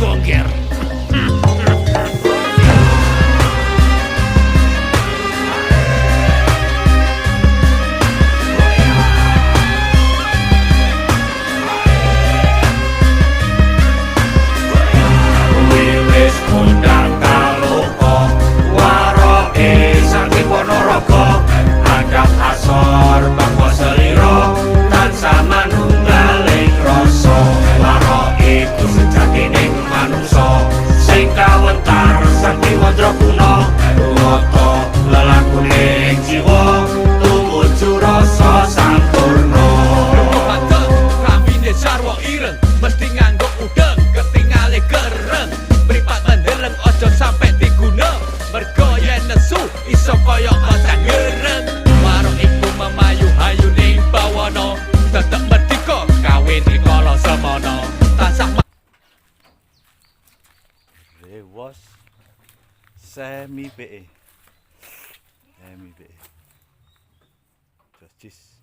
gongger. Mesti nganggo udeng, ketinggalan kereng. Mripat mendeleng ojo sampe diguna. Mergo yen nesu iso koyo otak gereng. Warok iku memayu hayu ning bawana. Tetep merdeka kawin kala semana. Tansah Rewas semi PE. Semi PE. Justice.